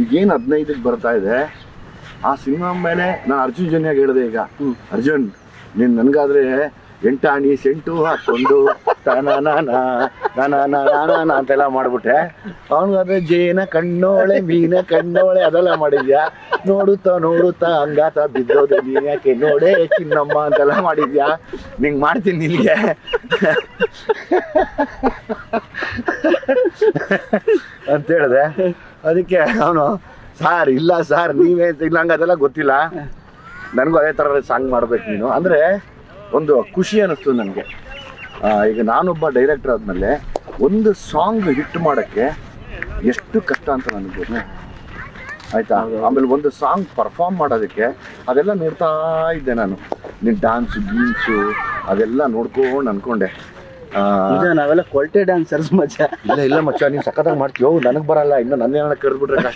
ಈಗೇನು 15ಕ್ಕೆ ಬರ್ತಾ ಇದೆ ಆ ಸಿನಿಮಾ ಮೇಲೆ ನಾನು ಅರ್ಜುನ್ ಜನ್ಯಾಗ ಹೇಳಿದೆ ಈಗ ಅರ್ಜುನ್ ನೀನು ನನಗಾದ್ರೆ 8 ಆಣಿ ಸೆಂಟು ಹಾಕ್ಕೊಂಡು ಅಂತೆಲ್ಲ ಮಾಡ್ಬಿಟ್ಟೆ. ಅವನಿಗಾದ್ರೆ ಜೇನ ಕಣ್ಣೋಳೆ ಮೀನ ಕಣ್ಣೋಳೆ ಅದೆಲ್ಲ ಮಾಡಿದ್ಯಾ. ನೋಡುತ್ತಾ ಹಂಗಾತ ಬಿದ್ದೋದು ನೀನ್ ಯಾಕೆ ನೋಡೇ ಚಿನ್ನಮ್ಮ ಅಂತೆಲ್ಲ ಮಾಡಿದ್ಯಾ. ನಿಂಗೆ ಮಾಡ್ತೀನಿ ನಿನಗೆ ಅಂತ ಹೇಳಿದೆ. ಅದಕ್ಕೆ ಅವನು ಸಾರ್ ಇಲ್ಲ ಸಾರ್ ನೀವೇ ಇಲ್ಲ ಹಂಗೆ ಅದೆಲ್ಲ ಗೊತ್ತಿಲ್ಲ, ನನಗೂ ಅದೇ ಥರ ಸಾಂಗ್ ಮಾಡ್ಬೇಕು ನೀನು ಅಂದರೆ ಒಂದು ಖುಷಿ ಅನ್ನಿಸ್ತು ನನಗೆ. ಈಗ ನಾನೊಬ್ಬ ಡೈರೆಕ್ಟರ್ ಆದಮೇಲೆ ಒಂದು ಸಾಂಗ್ ಹಿಟ್ ಮಾಡೋಕ್ಕೆ ಎಷ್ಟು ಕಷ್ಟ ಅಂತ ನನಗೆ ಗೊತ್ತು ಆಯಿತಾ. ಆಮೇಲೆ ಒಂದು ಸಾಂಗ್ ಪರ್ಫಾರ್ಮ್ ಮಾಡೋದಕ್ಕೆ ಅದೆಲ್ಲ ನೋಡ್ತಾ ಇದ್ದೆ ನಾನು. ನಿನ್ನ ಡ್ಯಾನ್ಸು ಗೀನ್ಸು ಅದೆಲ್ಲ ನೋಡ್ಕೊಂಡು ಅಂದ್ಕೊಂಡೆ ನಾವೆಲ್ಲ ಕ್ವಾಲಿಟಿ ಡ್ಯಾನ್ಸರ್ಸ್ ಮಚ್ಚ. ಇಲ್ಲ ಮಚ್ಚ ನೀನು ಸಖತ್ತಾಗಿ ಮಾಡ್ತೀವೋ, ನನಗೆ ಬರಲ್ಲ, ಇನ್ನು ನನ್ನೇನ ಕರೆದ್ಬಿಟ್ರೆ